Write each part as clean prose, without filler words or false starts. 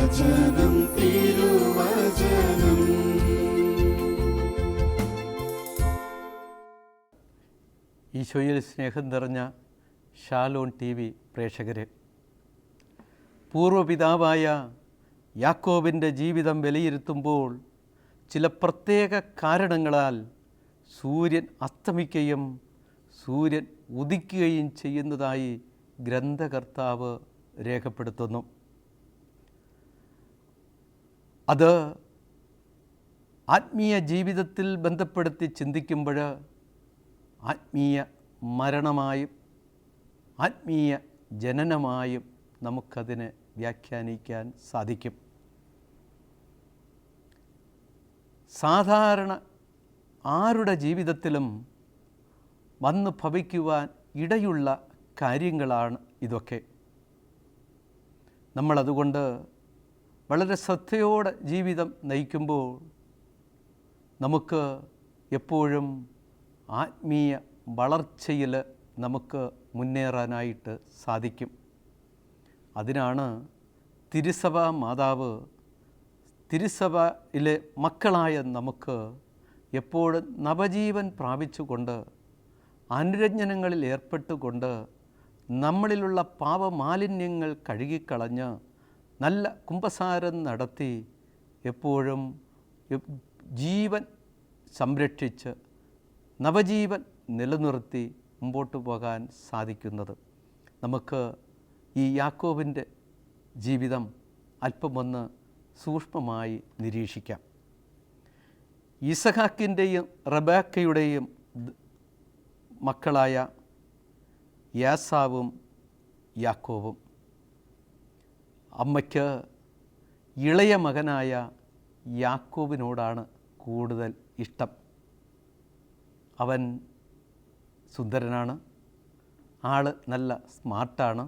തിരുവചനം തിരുവചനം. ഈശോയിൽ സ്നേഹം നിറഞ്ഞ ഷാലോൺ ടി വി പ്രേക്ഷകരെ, പൂർവ്വപിതാവായ യാക്കോബിൻ്റെ ജീവിതം വിലയിരുത്തുമ്പോൾ ചില പ്രത്യേക കാരണങ്ങളാൽ സൂര്യൻ അസ്തമിക്കുകയും സൂര്യൻ ഉദിക്കുകയും ചെയ്യുന്നതായി ഗ്രന്ഥകർത്താവ് രേഖപ്പെടുത്തുന്നു. അത് ആത്മീയ ജീവിതത്തിൽ ബന്ധപ്പെടുത്തി ചിന്തിക്കുമ്പോൾ ആത്മീയ മരണമായും ആത്മീയ ജനനമായും നമുക്കതിനെ വ്യാഖ്യാനിക്കാൻ സാധിക്കും. സാധാരണ ആരുടെ ജീവിതത്തിലും വന്നു ഭവിക്കുവാൻ ഇടയുള്ള കാര്യങ്ങളാണ് ഇതൊക്കെ. നമ്മളതുകൊണ്ട് വളരെ ശ്രദ്ധയോടെ ജീവിതം നയിക്കുമ്പോൾ നമുക്ക് എപ്പോഴും ആത്മീയ വളർച്ചയിൽ നമുക്ക് മുന്നേറാനായിട്ട് സാധിക്കും. അതിനാണ് തിരുസഭ മാതാവ് തിരുസഭയിലെ മക്കളായ നമുക്ക് എപ്പോഴും നവജീവൻ പ്രാപിച്ചുകൊണ്ട് അനുരഞ്ജനങ്ങളിൽ ഏർപ്പെട്ടുകൊണ്ട് നമ്മളിലുള്ള പാപമാലിന്യങ്ങൾ കഴുകിക്കളഞ്ഞ് നല്ല കുമ്പസാരം നടത്തി എപ്പോഴും ജീവൻ സംരക്ഷിച്ച് നവജീവൻ നിലനിർത്തി മുമ്പോട്ട് പോകാൻ സാധിക്കുന്നത്. നമുക്ക് ഈ യാക്കോബിൻ്റെ ജീവിതം അല്പമൊന്ന് സൂക്ഷ്മമായി നിരീക്ഷിക്കാം. ഇസഹാക്കിൻ്റെയും റബേക്കയുടെയും മക്കളായ യാസാവും യാക്കോബും. അമ്മയ്ക്ക് ഇളയ മകനായ യാക്കോബിനോടാണ് കൂടുതൽ ഇഷ്ടം. അവൻ സുന്ദരനാണ്, ആൾ നല്ല സ്മാർട്ടാണ്.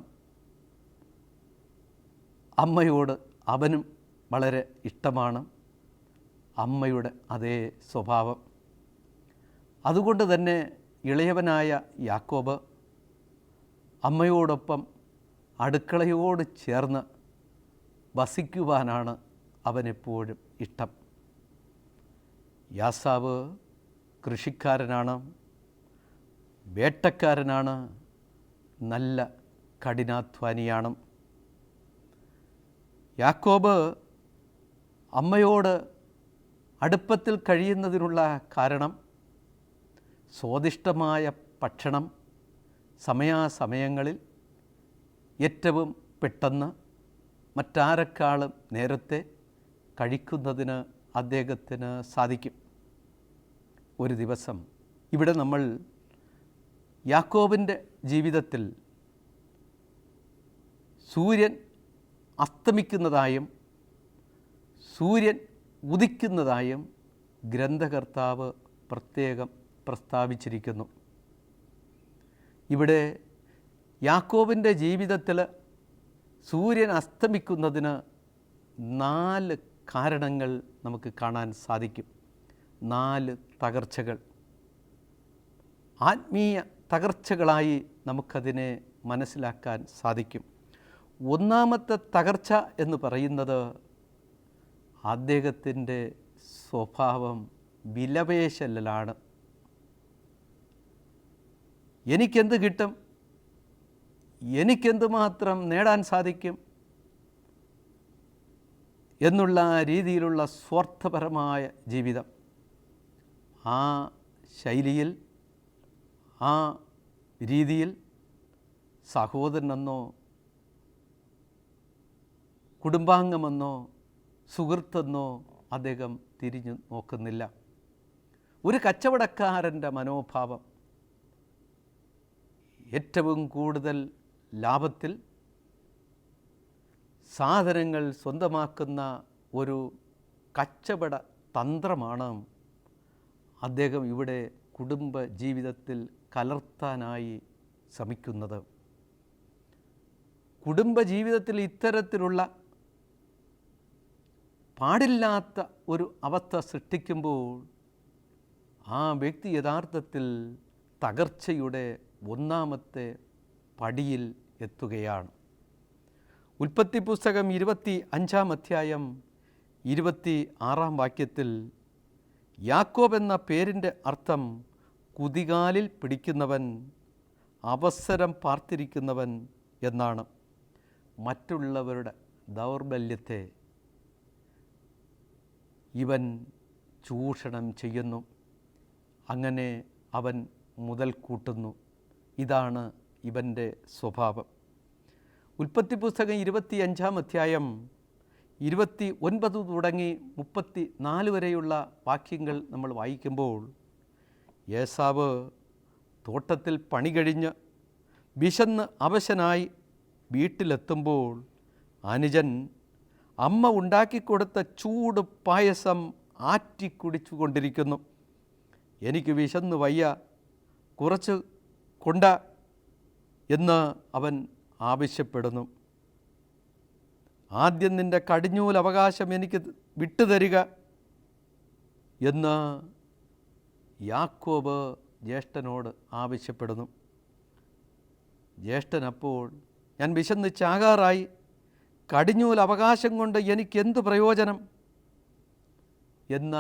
അമ്മയോട് അവനും വളരെ ഇഷ്ടമാണ്, അമ്മയുടെ അതേ സ്വഭാവം. അതുകൊണ്ട് തന്നെ ഇളയവനായ യാക്കോബ് അമ്മയോടൊപ്പം അടുക്കളയോട് ചേർന്ന് വസിക്കുവാനാണ് അവനെപ്പോഴും ഇഷ്ടം. യാസാവ് കൃഷിക്കാരനാണ്, വേട്ടക്കാരനാണ്, നല്ല കഠിനാധ്വാനിയാണ്. യാക്കോബ് അമ്മയോട് അടുപ്പത്തിൽ കഴിയുന്നതിനുള്ള കാരണം സ്വാദിഷ്ടമായ ഭക്ഷണം സമയാസമയങ്ങളിൽ ഏറ്റവും പെട്ടെന്ന് മറ്റാരെക്കാളും നേരത്തെ കഴിക്കുന്നതിന് അദ്ദേഹത്തിന് സാധിക്കും. ഒരു ദിവസം ഇവിടെ നമ്മൾ യാക്കോബിൻ്റെ ജീവിതത്തിൽ സൂര്യൻ അസ്തമിക്കുന്നതായും സൂര്യൻ ഉദിക്കുന്നതായും ഗ്രന്ഥകർത്താവ് പ്രത്യേകം പ്രസ്താവിച്ചിരിക്കുന്നു. ഇവിടെ യാക്കോബിൻ്റെ ജീവിതത്തിൽ സൂര്യൻ അസ്തമിക്കുന്നതിന് 4 കാരണങ്ങൾ നമുക്ക് കാണാൻ സാധിക്കും. 4 തകർച്ചകൾ, ആത്മീയ തകർച്ചകളായി നമുക്കതിനെ മനസ്സിലാക്കാൻ സാധിക്കും. ഒന്നാമത്തെ തകർച്ച എന്ന് പറയുന്നത് അദ്ദേഹത്തിൻ്റെ സ്വഭാവം വിലപേശലാണ്. എനിക്കെന്ത് കിട്ടും, എനിക്കെന്തുമാത്രം നേടാൻ സാധിക്കും എന്നുള്ള രീതിയിലുള്ള സ്വാർത്ഥപരമായ ജീവിതം. ആ ശൈലിയിൽ, ആ രീതിയിൽ സഹോദരനെന്നോ കുടുംബാംഗമെന്നോ സുഹൃത്തെന്നോ അദ്ദേഹം തിരിഞ്ഞു നോക്കുന്നില്ല. ഒരു കച്ചവടക്കാരൻ്റെ മനോഭാവം. ഏറ്റവും കൂടുതൽ ലാഭത്തിൽ സാധനങ്ങൾ സ്വന്തമാക്കുന്ന ഒരു കച്ചവട തന്ത്രമാണ് അദ്ദേഹം ഇവിടെ കുടുംബ ജീവിതത്തിൽ കലർത്താനായി ശ്രമിക്കുന്നത്. കുടുംബ ജീവിതത്തിൽ ഇത്തരത്തിലുള്ള പാടില്ലാത്ത ഒരു അവസ്ഥ സൃഷ്ടിക്കുമ്പോൾ ആ വ്യക്തി യഥാർത്ഥത്തിൽ തകർച്ചയുടെ ഒന്നാമത്തെ പടിയിൽ എത്തുകയാണ്. ഉൽപ്പത്തി പുസ്തകം 25-ാം അധ്യായം 26-ാം വാക്യത്തിൽ യാക്കോബ് എന്ന പേരിൻ്റെ അർത്ഥം കുതികാലിൽ പിടിക്കുന്നവൻ, അവസരം പാർത്തിരിക്കുന്നവൻ എന്നാണ്. മറ്റുള്ളവരുടെ ദൗർബല്യത്തെ ഇവൻ ചൂഷണം ചെയ്യുന്നു. അങ്ങനെ അവൻ മുതൽ കൂട്ടുന്നു. ഇതാണ് ഇവൻ്റെ സ്വഭാവം. ഉൽപ്പത്തി പുസ്തകം 25-ാം അധ്യായം 29 തുടങ്ങി 34 വരെയുള്ള വാക്യങ്ങൾ നമ്മൾ വായിക്കുമ്പോൾ ഏസാവ് തോട്ടത്തിൽ പണി കഴിഞ്ഞ് വിശന്ന് അവശനായി വീട്ടിലെത്തുമ്പോൾ അനുജൻ അമ്മ ഉണ്ടാക്കിക്കൊടുത്ത ചൂട് പായസം ആറ്റിക്കുടിച്ചു കൊണ്ടിരിക്കുന്നു. എനിക്ക് വിശന്ന് വയ്യ, കുറച്ച് കൊണ്ട എന്ന് അവൻ ആവശ്യപ്പെടുന്നു. ആദ്യം നിൻ്റെ കടിഞ്ഞൂൽ അവകാശം എനിക്ക് വിട്ടുതരിക എന്ന് യാക്കോബ് ജ്യേഷ്ഠനോട് ആവശ്യപ്പെടുന്നു. ജ്യേഷ്ഠൻ അപ്പോൾ ഞാൻ വിശന്ന് ചാകാറായി, കടിഞ്ഞൂൽ അവകാശം കൊണ്ട് എനിക്കെന്ത് പ്രയോജനം എന്ന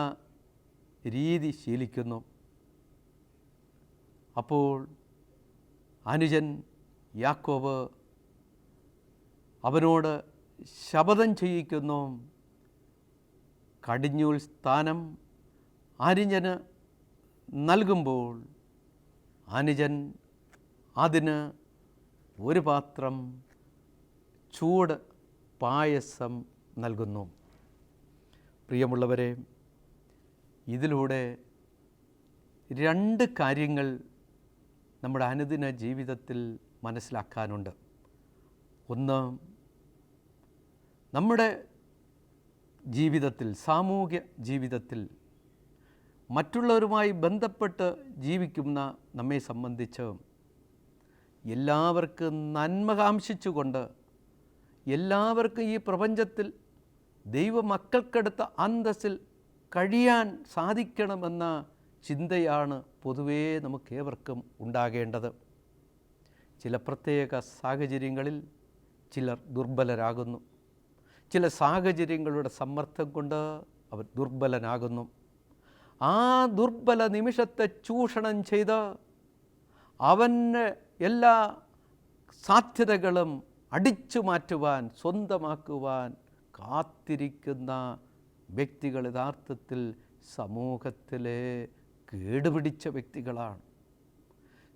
രീതി ശീലിക്കുന്നു. അപ്പോൾ അനുജൻ യാക്കോബ് അവനോട് ശപഥം ചെയ്യിക്കുന്നു. കടിഞ്ഞൂൽ സ്ഥാനം അനുജന് നൽകുമ്പോൾ അനുജൻ അതിന് ഒരു പാത്രം ചൂട് പായസം നൽകുന്നു. പ്രിയമുള്ളവരെ, ഇതിലൂടെ 2 കാര്യങ്ങൾ നമ്മുടെ അനുദിന ജീവിതത്തിൽ മനസ്സിലാക്കാനുണ്ട്. ഒന്ന്, നമ്മുടെ ജീവിതത്തിൽ, സാമൂഹ്യ ജീവിതത്തിൽ മറ്റുള്ളവരുമായി ബന്ധപ്പെട്ട് ജീവിക്കുന്ന നമ്മെ സംബന്ധിച്ച് എല്ലാവർക്കും നന്മ കാംക്ഷിച്ചുകൊണ്ട് എല്ലാവർക്കും ഈ പ്രപഞ്ചത്തിൽ ദൈവമക്കൾക്കെടുത്ത അന്തസ്സിൽ കഴിയാൻ സാധിക്കണമെന്ന ചിന്തയാണ് പൊതുവേ നമുക്കേവർക്കും ഉണ്ടാകേണ്ടത്. ചില പ്രത്യേക സാഹചര്യങ്ങളിൽ ചിലർ ദുർബലരാകുന്നു. ചില സാഹചര്യങ്ങളുടെ സമ്മർദ്ദം കൊണ്ട് അവർ ദുർബലനാകുന്നു. ആ ദുർബല നിമിഷത്തെ ചൂഷണം ചെയ്ത് അവൻ്റെ എല്ലാ സാധ്യതകളും അടിച്ചു മാറ്റുവാൻ, സ്വന്തമാക്കുവാൻ കാത്തിരിക്കുന്ന വ്യക്തികൾ യഥാർത്ഥത്തിൽ സമൂഹത്തിലെ കേടുപിടിച്ച വ്യക്തികളാണ്.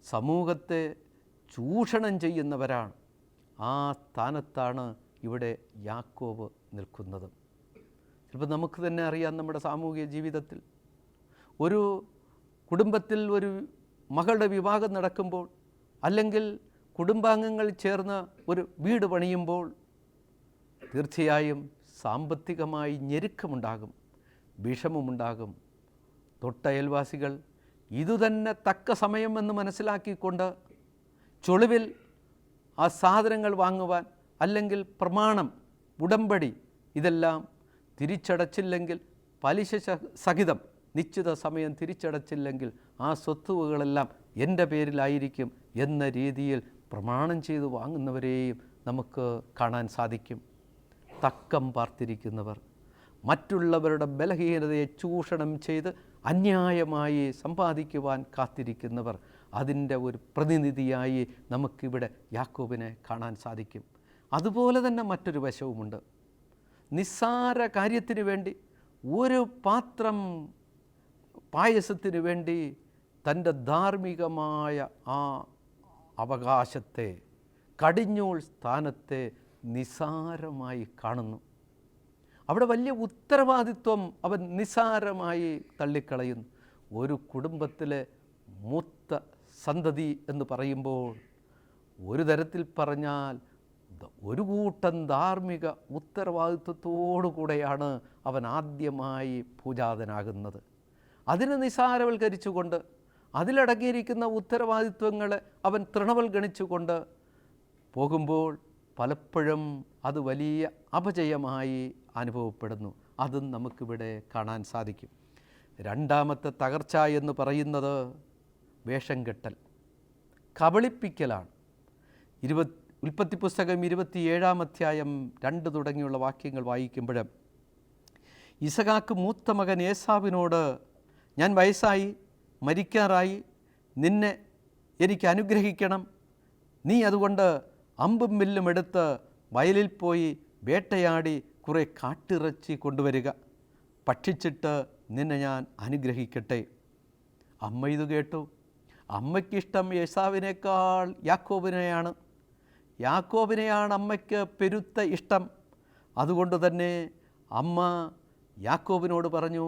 സമൂഹത്തെ ചൂഷണം ചെയ്യുന്നവരാണ്. ആ സ്ഥാനത്താണ് ഇവിടെ യാക്കോബ് നിൽക്കുന്നത്. ചിലപ്പോൾ നമുക്ക് തന്നെ അറിയാം, നമ്മുടെ സാമൂഹിക ജീവിതത്തിൽ ഒരു കുടുംബത്തിൽ ഒരു മകളുടെ വിവാഹം നടക്കുമ്പോൾ, അല്ലെങ്കിൽ കുടുംബാംഗങ്ങൾ ചേർന്ന് ഒരു വീട് പണിയുമ്പോൾ തീർച്ചയായും സാമ്പത്തികമായി ഞെരുക്കമുണ്ടാകും, വിഷമമുണ്ടാകും. തൊട്ടയൽവാസികൾ ഇതുതന്നെ തക്ക സമയമെന്ന് മനസ്സിലാക്കിക്കൊണ്ട് ചൊളിവിൽ ആ സാധനങ്ങൾ വാങ്ങുവാൻ, അല്ലെങ്കിൽ പ്രമാണം, ഉടമ്പടി ഇതെല്ലാം തിരിച്ചടച്ചില്ലെങ്കിൽ, പലിശ സഹിതം നിശ്ചിത സമയം തിരിച്ചടച്ചില്ലെങ്കിൽ ആ സ്വത്തുവകളെല്ലാം എൻ്റെ പേരിലായിരിക്കും എന്ന രീതിയിൽ പ്രമാണം ചെയ്ത് വാങ്ങുന്നവരെയും നമുക്ക് കാണാൻ സാധിക്കും. തക്കം പാർത്തിരിക്കുന്നവർ, മറ്റുള്ളവരുടെ ബലഹീനതയെ ചൂഷണം ചെയ്ത് അന്യായമായി സമ്പാദിക്കുവാൻ കാത്തിരിക്കുന്നവർ, അതിൻ്റെ ഒരു പ്രതിനിധിയായി നമുക്കിവിടെ യാക്കോബിനെ കാണാൻ സാധിക്കും. അതുപോലെ തന്നെ മറ്റൊരു വശവുമുണ്ട്. നിസ്സാര കാര്യത്തിന് വേണ്ടി, ഒരു പാത്രം പായസത്തിന് വേണ്ടി തൻ്റെ ധാർമ്മികമായ ആ അവകാശത്തെ, കടിഞ്ഞൂൽ സ്ഥാനത്തെ നിസ്സാരമായി കാണുന്നു. അവിടെ വലിയ ഉത്തരവാദിത്വം അവൻ നിസ്സാരമായി തള്ളിക്കളയുന്നു. ഒരു കുടുംബത്തിലെ മൂത്ത സന്തതി എന്ന് പറയുമ്പോൾ ഒരു തരത്തിൽ പറഞ്ഞാൽ ഒരു കൂട്ടം ധാർമ്മിക ഉത്തരവാദിത്വത്തോടുകൂടെയാണ് അവൻ ആദ്യമായി പൂജാതനാകുന്നത്. അതിനെ നിസ്സാരവൽക്കരിച്ചുകൊണ്ട്, അതിലടങ്ങിയിരിക്കുന്ന ഉത്തരവാദിത്വങ്ങളെ അവൻ തൃണവൽഗണിച്ചുകൊണ്ട് പോകുമ്പോൾ പലപ്പോഴും അത് വലിയ അപജയമായി അനുഭവപ്പെടുന്നു. അതും നമുക്കിവിടെ കാണാൻ സാധിക്കും. രണ്ടാമത്തെ തകർച്ച എന്ന് പറയുന്നത് വേഷം കെട്ടൽ, കബളിപ്പിക്കലാണ്. ഉൽപ്പത്തി പുസ്തകം 27-ാം അധ്യായം 2 തുടങ്ങിയുള്ള വാക്യങ്ങൾ വായിക്കുമ്പോൾ ഇസഹാക്ക് മൂത്ത മകൻ ഏസാവിനോട്, ഞാൻ വയസ്സായി മരിക്കാറായി, നിന്നെ എനിക്ക് അനുഗ്രഹിക്കണം. നീ അതുകൊണ്ട് അമ്പും വില്ലും എടുത്ത് വയലിൽ പോയി വേട്ടയാടി കുറേ കാട്ടിറച്ചി കൊണ്ടുവരിക. ഭക്ഷിച്ചിട്ട് നിന്നെ ഞാൻ അനുഗ്രഹിക്കട്ടെ. അമ്മ ഇത് കേട്ടു. അമ്മയ്ക്കിഷ്ടം ഏസാവിനേക്കാൾ യാക്കോബിനെയാണ്. യാക്കോബിനെയാണ് അമ്മയ്ക്ക് പെരുത്ത ഇഷ്ടം. അതുകൊണ്ട് തന്നെ അമ്മ യാക്കോബിനോട് പറഞ്ഞു,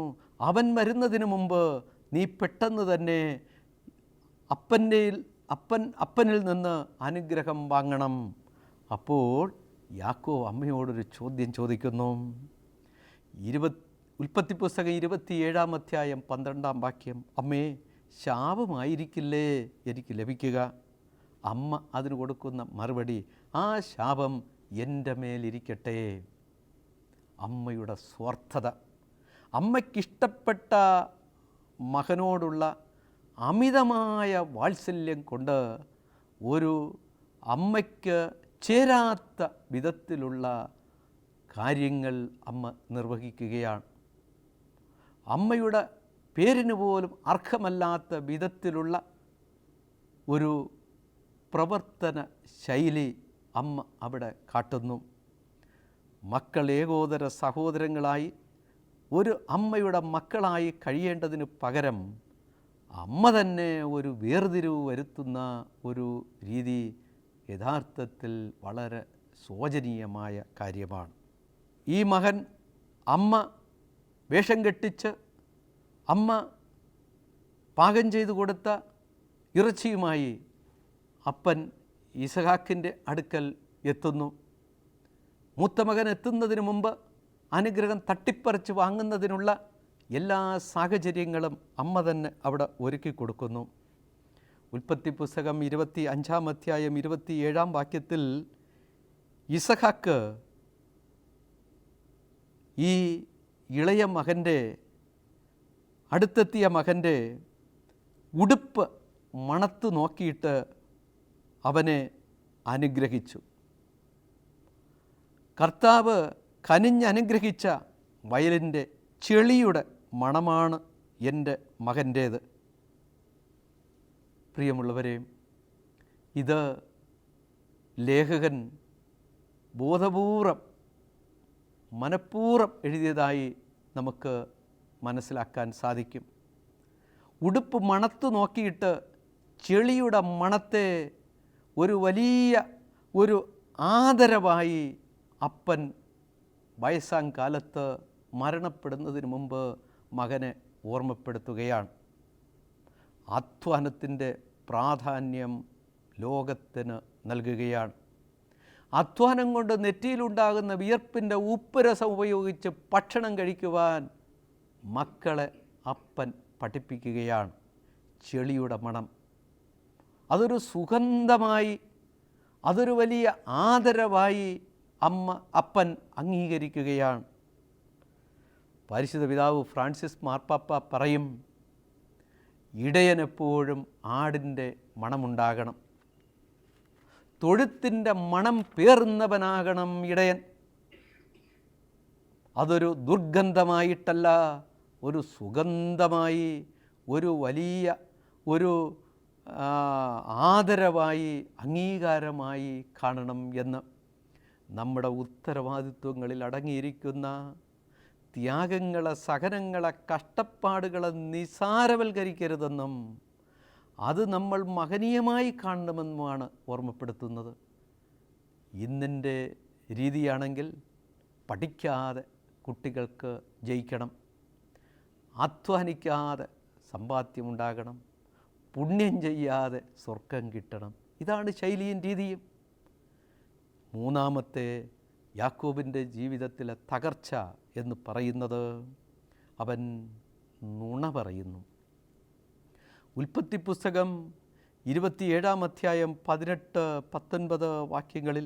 അവൻ വരുന്നതിന് മുമ്പ് നീ പെട്ടെന്ന് തന്നെ അപ്പനിൽ നിന്ന് അനുഗ്രഹം വാങ്ങണം. അപ്പോൾ യാക്കോബ് അമ്മയോടൊരു ചോദ്യം ചോദിക്കുന്നു. ഉൽപ്പത്തി പുസ്തകം 27-ാം അധ്യായം 12-ാം വാക്യം, അമ്മേ, ശാപമായിരിക്കില്ലേ എനിക്ക് ലഭിക്കുക? അമ്മ അതിന് കൊടുക്കുന്ന മറുപടി, ആ ശാപം എൻ്റെ മേലിരിക്കട്ടെ. അമ്മയുടെ സ്വാർത്ഥത, അമ്മയ്ക്കിഷ്ടപ്പെട്ട മകനോടുള്ള അമിതമായ വാത്സല്യം കൊണ്ട് ഒരു അമ്മയ്ക്ക് ചേരാത്ത വിധത്തിലുള്ള കാര്യങ്ങൾ അമ്മ നിർവഹിക്കുകയാണ്. അമ്മയുടെ പേരിന് പോലും അർഹമല്ലാത്ത വിധത്തിലുള്ള ഒരു പ്രവർത്തന ശൈലി അമ്മ അവിടെ കാട്ടുന്നു. മക്കൾ ഏകോദര സഹോദരങ്ങളായി ഒരു അമ്മയുടെ മക്കളായി കഴിയേണ്ടതിന് പകരം അമ്മ തന്നെ ഒരു വേർതിരിവ് വരുത്തുന്ന ഒരു രീതി യഥാർത്ഥത്തിൽ വളരെ ശോചനീയമായ കാര്യമാണ്. ഈ മകൻ അമ്മ വേഷം കെട്ടിച്ച് അമ്മ പാകം ചെയ്തു കൊടുത്ത ഇറച്ചിയുമായി അപ്പൻ ഇസഹാക്കിൻ്റെ അടുക്കൽ എത്തുന്നു. മൂത്ത മകൻ എത്തുന്നതിന് മുമ്പ് അനുഗ്രഹം തട്ടിപ്പറിച്ച് വാങ്ങുന്നതിനുള്ള എല്ലാ സാഹചര്യങ്ങളും അമ്മ തന്നെ അവിടെ ഒരുക്കി കൊടുക്കുന്നു. ഉൽപ്പത്തി പുസ്തകം 25-ാം അധ്യായം 27-ാം വാക്യത്തിൽ ഇസഹാക്ക് ഈ ഇളയ മകൻ്റെ അടുത്തെത്തിയ മകൻ്റെ ഉടുപ്പ് മണത്ത് നോക്കിയിട്ട് അവനെ അനുഗ്രഹിച്ചു. കർത്താവ് കനിഞ്ഞനുഗ്രഹിച്ച വയലിൻ്റെ ചെളിയുടെ മണമാണ് എൻ്റെ മകൻ്റേത്. പ്രിയമുള്ളവരെ, ഇത് ലേഖകൻ ബോധപൂർവം മനഃപൂർവ്വം എഴുതിയതായി നമുക്ക് മനസ്സിലാക്കാൻ സാധിക്കും. ഉടുപ്പ് മണത്ത് നോക്കിയിട്ട് ചെളിയുടെ മണത്തെ ഒരു വലിയ ഒരു ആദരവായി അപ്പൻ വയസ്സാം കാലത്ത് മരണപ്പെടുന്നതിന് മുമ്പ് മകനെ ഓർമ്മപ്പെടുത്തുകയാണ്. അധ്വാനത്തിൻ്റെ പ്രാധാന്യം ലോകത്തിന് നൽകുകയാണ്. അധ്വാനം കൊണ്ട് നെറ്റിയിലുണ്ടാകുന്ന വിയർപ്പിൻ്റെ ഉപ്പുരസം ഉപയോഗിച്ച് ഭക്ഷണം കഴിക്കുവാൻ മക്കളെ അപ്പൻ പഠിപ്പിക്കുകയാണ്. ചെളിയുടെ മണം അതൊരു സുഗന്ധമായി, അതൊരു വലിയ ആദരവായി അപ്പൻ അംഗീകരിക്കുകയാണ്. പരിശുദ്ധ പിതാവ് ഫ്രാൻസിസ് മാർപ്പാപ്പ പറയും, ഇടയനെപ്പോഴും ആടിൻ്റെ മണമുണ്ടാകണം, തൊഴുത്തിൻ്റെ മണം പേറുന്നവനാകണം ഇടയൻ. അതൊരു ദുർഗന്ധമായിട്ടല്ല, ഒരു സുഗന്ധമായി, ഒരു വലിയ ഒരു ആദരവായി, അംഗീകാരമായി കാണണം എന്ന് നമ്മുടെ ഉത്തരവാദിത്വങ്ങളിൽ അടങ്ങിയിരിക്കുന്ന ത്യാഗങ്ങളെ, സഹനങ്ങളെ, കഷ്ടപ്പാടുകളെ നിസാരവൽക്കരിക്കരുതെന്നും അത് നമ്മൾ മഹനീയമായി കാണണമെന്നുമാണ് ഓർമ്മപ്പെടുത്തുന്നത്. ഇന്നിൻ്റെ രീതിയാണെങ്കിൽ പഠിക്കാതെ കുട്ടികൾക്ക് ജയിക്കണം, അധ്വാനിക്കാതെ സമ്പാദ്യമുണ്ടാകണം, പുണ്യം ചെയ്യാതെ സ്വർഗം കിട്ടണം. ഇതാണ് ശൈലിയും രീതിയും. മൂന്നാമത്തെ യാക്കോബിൻ്റെ ജീവിതത്തിലെ തകർച്ച എന്ന് പറയുന്നത് അവൻ നുണ പറയുന്നു. ഉൽപ്പത്തി പുസ്തകം 27-ാം അധ്യായം 18-19 വാക്യങ്ങളിൽ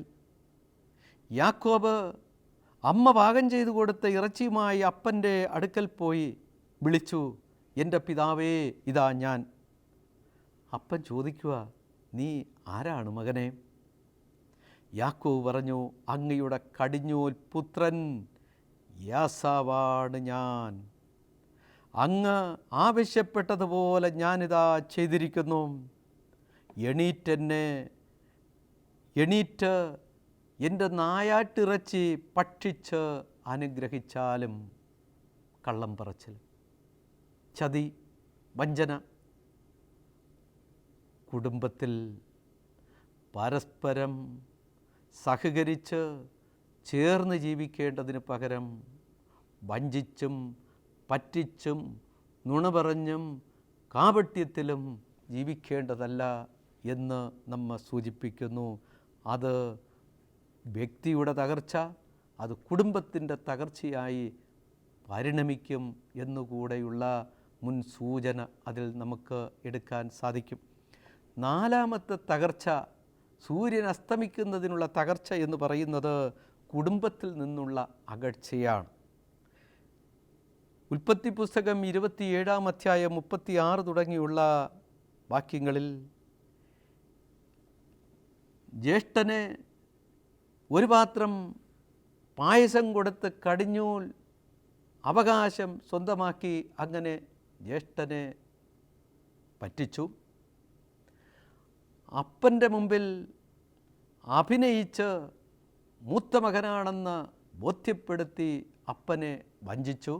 യാക്കോബ് അമ്മ പാകം ചെയ്തു കൊടുത്ത ഇറച്ചിയുമായി അപ്പൻ്റെ അടുക്കൽ പോയി വിളിച്ചു, എൻ്റെ പിതാവേ, ഇതാ ഞാൻ. അപ്പൻ ചോദിക്കുക, നീ ആരാണ് മകനെ? യാക്കോബ് പറഞ്ഞു, അങ്ങയുടെ കടിഞ്ഞൂൽ പുത്രൻ യാസാവാണ് ഞാൻ. അങ്ങ് ആവശ്യപ്പെട്ടതുപോലെ ഞാനിതാ ചെയ്തിരിക്കുന്നു. എണീറ്റ് എൻ്റെ നായാട്ടിറച്ചി ഭക്ഷിച്ച് അനുഗ്രഹിച്ചാലും. കള്ളം പറച്ചിൽ, ചതി, വഞ്ചന. കുടുംബത്തിൽ പരസ്പരം സഹകരിച്ച് ചേർന്ന് ജീവിക്കേണ്ടതിന് പകരം വഞ്ചിച്ചും പറ്റിച്ചും നുണ പറഞ്ഞും കാപട്യത്തിലും ജീവിക്കേണ്ടതല്ല എന്ന് നമ്മെ സൂചിപ്പിക്കുന്നു. അത് വ്യക്തിയുടെ തകർച്ച, അത് കുടുംബത്തിൻ്റെ തകർച്ചയായി പരിണമിക്കും എന്നുകൂടെയുള്ള മുൻസൂചന അതിൽ നമുക്ക് എടുക്കാൻ സാധിക്കും. നാലാമത്തെ തകർച്ച, സൂര്യൻ അസ്തമിക്കുന്നതിനുള്ള തകർച്ച എന്ന് പറയുന്നത് കുടുംബത്തിൽ നിന്നുള്ള അകൽച്ചയാണ്. ഉൽപ്പത്തി പുസ്തകം 27-ാം അധ്യായം 36 തുടങ്ങിയുള്ള വാക്യങ്ങളിൽ ജ്യേഷ്ഠന് ഒരു പാത്രം പായസം കൊടുത്ത് കടിഞ്ഞൂൽ അവകാശം സ്വന്തമാക്കി അങ്ങനെ ജ്യേഷ്ഠനെ പറ്റിച്ചു. അപ്പൻ്റെ മുമ്പിൽ അഭിനയിച്ച് മൂത്ത മകനാണെന്ന് ബോധ്യപ്പെടുത്തി അപ്പനെ വഞ്ചിച്ചു.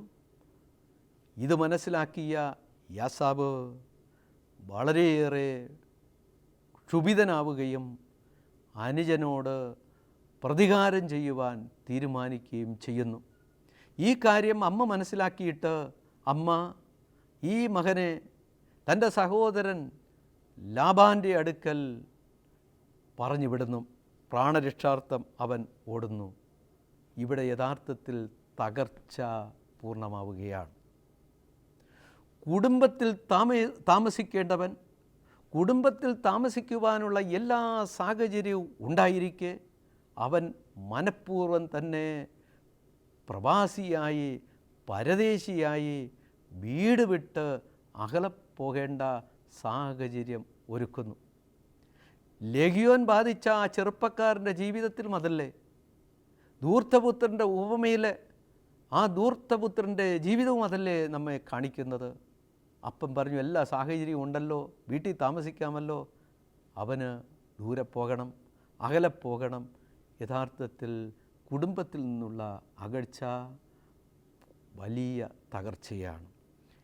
ഇത് മനസ്സിലാക്കിയ യാസാവ് വളരെയേറെ ക്ഷുഭിതനാവുകയും അനുജനോട് പ്രതികാരം ചെയ്യുവാൻ തീരുമാനിക്കുകയും ചെയ്യുന്നു. ഈ കാര്യം അമ്മ മനസ്സിലാക്കിയിട്ട് അമ്മ ഈ മകനെ തൻ്റെ സഹോദരൻ ലാബാൻ്റെ അടുക്കൽ പറഞ്ഞു വിടുന്നു. പ്രാണരക്ഷാർത്ഥം അവൻ ഓടുന്നു. ഇവിടെ യഥാർത്ഥത്തിൽ തകർച്ച പൂർണ്ണമാവുകയാണ്. കുടുംബത്തിൽ താമസിക്കേണ്ടവൻ, കുടുംബത്തിൽ താമസിക്കുവാനുള്ള എല്ലാ സാഹചര്യവും ഉണ്ടായിരിക്കെ അവൻ മനഃപൂർവ്വം തന്നെ പ്രവാസിയായി പരദേശിയായി വീട് വിട്ട് അകലപ്പോകേണ്ട സാഹചര്യം ഒരുക്കുന്നു. ലെഗിയോൻ ബാധിച്ച ആ ചെറുപ്പക്കാരൻ്റെ ജീവിതത്തിലും അതല്ലേ? ധൂർത്തപുത്രൻ്റെ ഉപമയിലെ ആ ധൂർത്തപുത്രൻ്റെ ജീവിതവും അതല്ലേ നമ്മെ കാണിക്കുന്നത്? അപ്പം പറഞ്ഞു, എല്ലാ സാഹചര്യവും ഉണ്ടല്ലോ, വീട്ടിൽ താമസിക്കാമല്ലോ. അവന് ദൂരെ പോകണം, അകലെ പോകണം. യഥാർത്ഥത്തിൽ കുടുംബത്തിൽ നിന്നുള്ള അകൽച്ച വലിയ തകർച്ചയാണ്.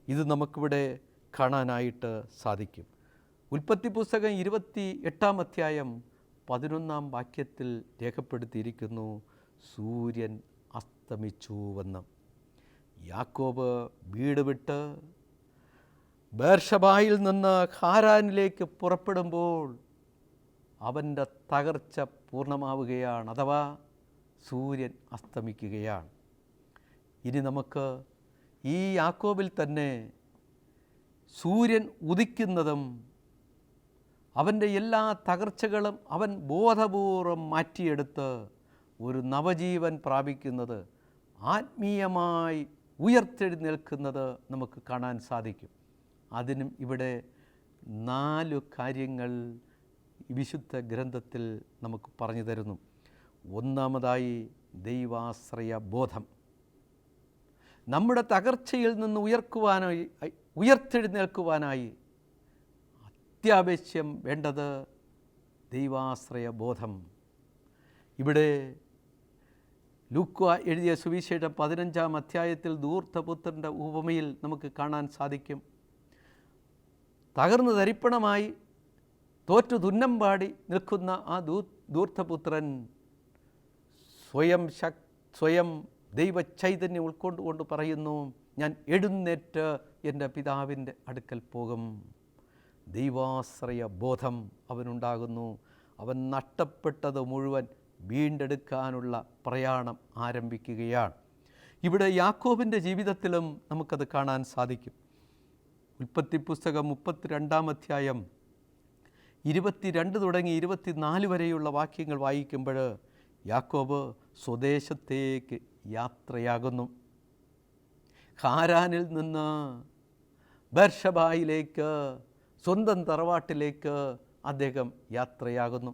ഇത് നമുക്കിവിടെ കാണാനായിട്ട് സാധിക്കും. ഉൽപ്പത്തി പുസ്തകം 28-ാം അധ്യായം 11-ാം വാക്യത്തിൽ രേഖപ്പെടുത്തിയിരിക്കുന്നു, സൂര്യൻ അസ്തമിച്ചുവെന്ന്. യാക്കോബ് വീട് വിട്ട് ബേർഷബായിൽ നിന്ന് ഹാരാനിലേക്ക് പുറപ്പെടുമ്പോൾ അവൻ്റെ തകർച്ച പൂർണ്ണമാവുകയാണ്, അഥവാ സൂര്യൻ അസ്തമിക്കുകയാണ്. ഇനി നമുക്ക് ഈ യാക്കോബിൽ തന്നെ സൂര്യൻ ഉദിക്കുന്നതും അവൻ്റെ എല്ലാ തകർച്ചകളും അവൻ ബോധപൂർവം മാറ്റിയെടുത്ത് ഒരു നവജീവൻ പ്രാപിക്കുന്നത്, ആത്മീയമായി ഉയർത്തെഴുന്നേൽക്കുന്നത് നമുക്ക് കാണാൻ സാധിക്കും. അതിനും ഇവിടെ 4 കാര്യങ്ങൾ വിശുദ്ധ ഗ്രന്ഥത്തിൽ നമുക്ക് പറഞ്ഞു തരുന്നു. ഒന്നാമതായി ദൈവാശ്രയ ബോധം. നമ്മുടെ തകർച്ചയിൽ നിന്ന് ഉയർത്തെഴുന്നേൽക്കുവാനായി അത്യാവശ്യം വേണ്ടത് ദൈവാശ്രയ ബോധം. ഇവിടെ ലൂക്ക എഴുതിയ സുവിശേഷം 15-ാം അധ്യായത്തിൽ ധൂർത്തപുത്രൻ്റെ ഉപമയിൽ നമുക്ക് കാണാൻ സാധിക്കും. തകർന്നു തരിപ്പണമായി തോറ്റു തുന്നം പാടി നിൽക്കുന്ന ആ ധൂർത്തപുത്രൻ സ്വയം ദൈവചൈതന്യം ഉൾക്കൊണ്ടുകൊണ്ട് പറയുന്നു, ഞാൻ എഴുന്നേറ്റ് എൻ്റെ പിതാവിൻ്റെ അടുക്കൽ പോകും. ദൈവാശ്രയ ബോധം അവനുണ്ടാകുന്നു. അവൻ നഷ്ടപ്പെട്ടത് മുഴുവൻ വീണ്ടെടുക്കാനുള്ള പ്രയാണം ആരംഭിക്കുകയാണ്. ഇവിടെ യാക്കോബിൻ്റെ ജീവിതത്തിലും നമുക്കത് കാണാൻ സാധിക്കും. ഉൽപ്പത്തി പുസ്തകം 32-ാം അധ്യായം 22 തുടങ്ങി 24 വരെയുള്ള വാക്യങ്ങൾ വായിക്കുമ്പോൾ യാക്കോബ് സ്വദേശത്തേക്ക് യാത്രയാകുന്നു. ഹാരാനിൽ നിന്ന് ബേർഷബായിലേക്ക്, സ്വന്തം തറവാട്ടിലേക്ക് അദ്ദേഹം യാത്രയാകുന്നു.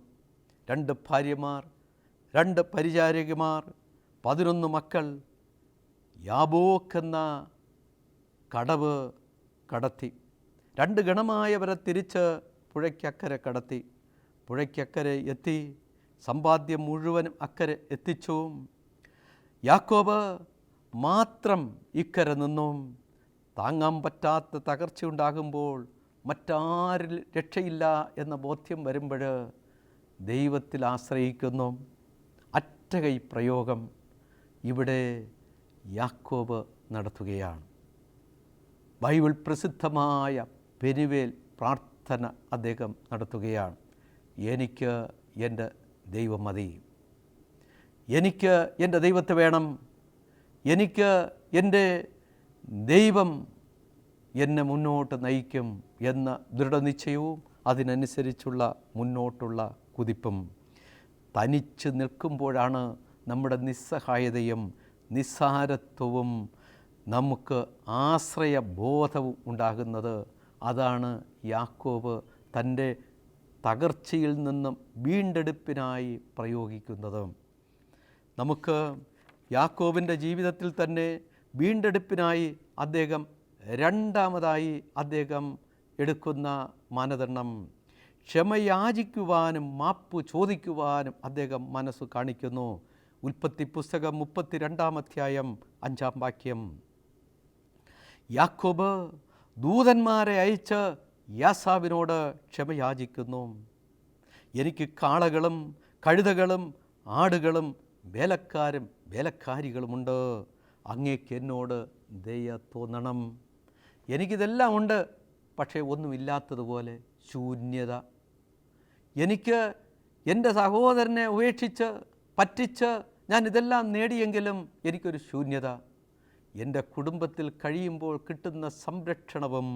2 ഭാര്യമാർ, 2 പരിചാരികമാർ, 11 മക്കൾ യാബോക്ക് എന്ന കടവ് കടത്തി. 2 ഗണമായവരെ തിരിച്ച് പുഴയ്ക്കക്കരെ കടത്തി. പുഴയ്ക്കക്കരെ എത്തി, സമ്പാദ്യം മുഴുവനും അക്കരെ എത്തിച്ചു. യാക്കോബ് മാത്രം ഇക്കരെ നിന്നും. താങ്ങാൻ പറ്റാത്ത തകർച്ചയുണ്ടാകുമ്പോൾ, മറ്റാരിൽ രക്ഷയില്ല എന്ന ബോധ്യം വരുമ്പോൾ ദൈവത്തിൽ ആശ്രയിക്കുന്നു. അറ്റകൈ പ്രയോഗം ഇവിടെ യാക്കോബ് നടത്തുകയാണ്. ബൈബിൾ പ്രസിദ്ധമായ പെനുവേൽ പ്രാർത്ഥന അദ്ദേഹം നടത്തുകയാണ്. എനിക്ക് എൻ്റെ ദൈവം മതി, എനിക്ക് എൻ്റെ ദൈവത്തെ വേണം, എനിക്ക് എൻ്റെ ദൈവം എന്നെ മുന്നോട്ട് നയിക്കും എന്ന ദൃഢനിശ്ചയവും അതിനനുസരിച്ചുള്ള മുന്നോട്ടുള്ള കുതിപ്പും. തനിച്ച് നിൽക്കുമ്പോഴാണ് നമ്മുടെ നിസ്സഹായതയും നിസ്സാരത്വവും നമുക്ക് ആശ്രയബോധവും ഉണ്ടാകുന്നത്. അതാണ് യാക്കോബ് തൻ്റെ തകർച്ചയിൽ നിന്നും വീണ്ടെടുപ്പിനായി പ്രയോഗിക്കുന്നത്. നമുക്ക് യാക്കോബിൻ്റെ ജീവിതത്തിൽ തന്നെ വീണ്ടെടുപ്പിനായി അദ്ദേഹം രണ്ടാമതായി അദ്ദേഹം എടുക്കുന്ന മാനദണ്ഡം ക്ഷമയാചിക്കുവാനും മാപ്പ് ചോദിക്കുവാനും അദ്ദേഹം മനസ്സ് കാണിക്കുന്നു. ഉൽപ്പത്തി പുസ്തകം 32-ാം അധ്യായം 5-ാം വാക്യം. യാക്കോബ് ദൂതന്മാരെ അയച്ച് യാസാവിനോട് ക്ഷമയാചിക്കുന്നു. എനിക്ക് കാളകളും കഴുതകളും ആടുകളും വേലക്കാരും വേലക്കാരികളുമുണ്ട്. അങ്ങേക്ക് എന്നോട് ദയ തോന്നണം. എനിക്കിതെല്ലാം ഉണ്ട്, പക്ഷേ ഒന്നുമില്ലാത്തതുപോലെ ശൂന്യത. എനിക്ക് എൻ്റെ സഹോദരനെ ഉപേക്ഷിച്ച് പറ്റിച്ച് ഞാൻ ഇതെല്ലാം നേടിയെങ്കിലും എനിക്കൊരു ശൂന്യത. എൻ്റെ കുടുംബത്തിൽ കഴിയുമ്പോൾ കിട്ടുന്ന സംരക്ഷണവും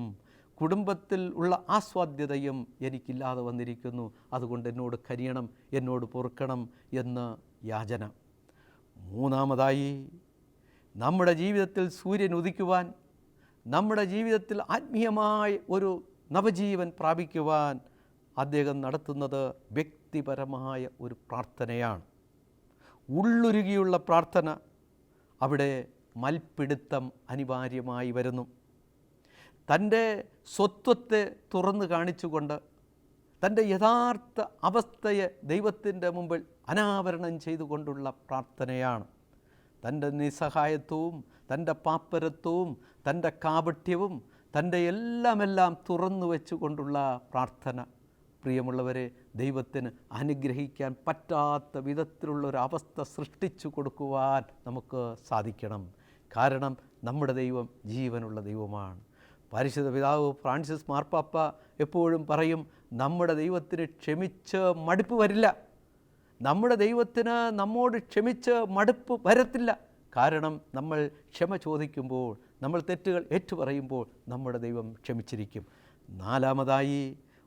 കുടുംബത്തിൽ ഉള്ള ആസ്വാദ്യതയും എനിക്കില്ലാതെ വന്നിരിക്കുന്നു. അതുകൊണ്ട് എന്നോട് കനിയണം, എന്നോട് പൊറുക്കണം എന്ന് യാചന. മൂന്നാമതായി, നമ്മുടെ ജീവിതത്തിൽ സൂര്യൻ ഉദിക്കുവാൻ, നമ്മുടെ ജീവിതത്തിൽ ആത്മീയമായ ഒരു നവജീവൻ പ്രാപിക്കുവാൻ അദ്ദേഹം നടത്തുന്നത് വ്യക്തിപരമായ ഒരു പ്രാർത്ഥനയാണ്. ഉള്ളുരുകിയുള്ള പ്രാർത്ഥന. അവിടെ മൽപ്പിടുത്തം അനിവാര്യമായി വരുന്നു. തൻ്റെ സ്വത്വത്തെ തുറന്നു കാണിച്ചുകൊണ്ട് തൻ്റെ യഥാർത്ഥ അവസ്ഥയെ ദൈവത്തിൻ്റെ മുമ്പിൽ അനാവരണം ചെയ്തുകൊണ്ടുള്ള പ്രാർത്ഥനയാണ്. തൻ്റെ നിസ്സഹായത്വവും തൻ്റെ പാപ്പരത്വവും തൻ്റെ കാപട്യവും തൻ്റെ എല്ലാം തുറന്നു വെച്ചുകൊണ്ടുള്ള പ്രാർത്ഥന. പ്രിയമുള്ളവരെ, ദൈവത്തിന് അനുഗ്രഹിക്കാൻ പറ്റാത്ത വിധത്തിലുള്ളൊരവസ്ഥ സൃഷ്ടിച്ചു കൊടുക്കുവാൻ നമുക്ക് സാധിക്കണം. കാരണം നമ്മുടെ ദൈവം ജീവനുള്ള ദൈവമാണ്. പരിശുദ്ധ പിതാവ് ഫ്രാൻസിസ് മാർപ്പാപ്പ എപ്പോഴും പറയും, നമ്മുടെ ദൈവത്തിന് ക്ഷമിച്ച് മടുപ്പ് വരില്ല. നമ്മുടെ ദൈവത്തിന് നമ്മോട് ക്ഷമിച്ച് മടുപ്പ് വരത്തില്ല. കാരണം നമ്മൾ ക്ഷമ ചോദിക്കുമ്പോൾ, നമ്മൾ തെറ്റുകൾ ഏറ്റുപറയുമ്പോൾ നമ്മുടെ ദൈവം ക്ഷമിച്ചിരിക്കും. നാലാമതായി,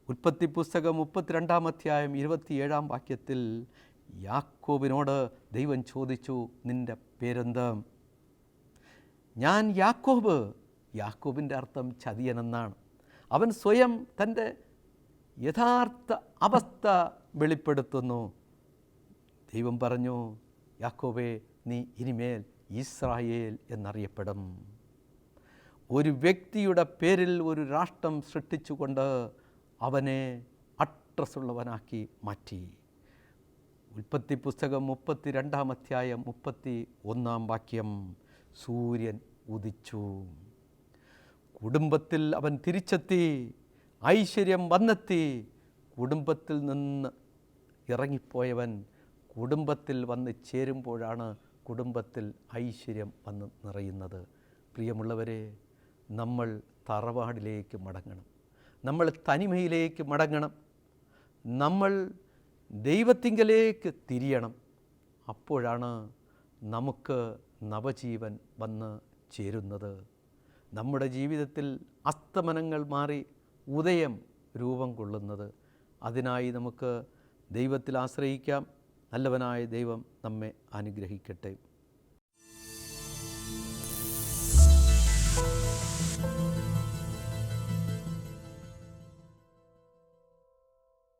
ഉൽപ്പത്തി പുസ്തകം 32-ാം അധ്യായം 27-ാം വാക്യത്തിൽ യാക്കോബിനോട് ദൈവം ചോദിച്ചു, നിൻ്റെ പേരെന്ത്? ഞാൻ യാക്കോബ്. യാക്കോബിൻ്റെ അർത്ഥം ചതിയനെന്നാണ്. അവൻ സ്വയം തൻ്റെ യഥാർത്ഥ അവസ്ഥ വെളിപ്പെടുത്തുന്നു. ദൈവം പറഞ്ഞു, യാക്കോബേ, നീ ഇനിമേൽ ഇസ്രായേൽ എന്നറിയപ്പെടും. ഒരു വ്യക്തിയുടെ പേരിൽ ഒരു രാഷ്ട്രം സൃഷ്ടിച്ചുകൊണ്ട് അവനെ അഡ്രസ്സുള്ളവനാക്കി മാറ്റി. ഉൽപ്പത്തി പുസ്തകം 32-ാം അധ്യായം 31-ാം വാക്യം. സൂര്യൻ ഉദിച്ചു. കുടുംബത്തിൽ അവൻ തിരിച്ചെത്തി. ഐശ്വര്യം വന്നെത്തി. കുടുംബത്തിൽ നിന്ന് ഇറങ്ങിപ്പോയവൻ കുടുംബത്തിൽ വന്ന് ചേരുമ്പോഴാണ് കുടുംബത്തിൽ ഐശ്വര്യം വന്ന് നിറയുന്നത്. പ്രിയമുള്ളവരെ, നമ്മൾ തറവാടിലേക്ക് മടങ്ങണം. നമ്മൾ തനിമയിലേക്ക് മടങ്ങണം. നമ്മൾ ദൈവത്തിങ്കലേക്ക് തിരിയണം. അപ്പോഴാണ് നമുക്ക് നവജീവൻ വന്ന് ചേരുന്നത്. നമ്മുടെ ജീവിതത്തിൽ അസ്തമനങ്ങൾ മാറി ഉദയം രൂപം കൊള്ളുന്നത്. അതിനായി നമുക്ക് ദൈവത്തിൽ ആശ്രയിക്കാം. നല്ലവനായ ദൈവം നമ്മെ അനുഗ്രഹിക്കട്ടെ.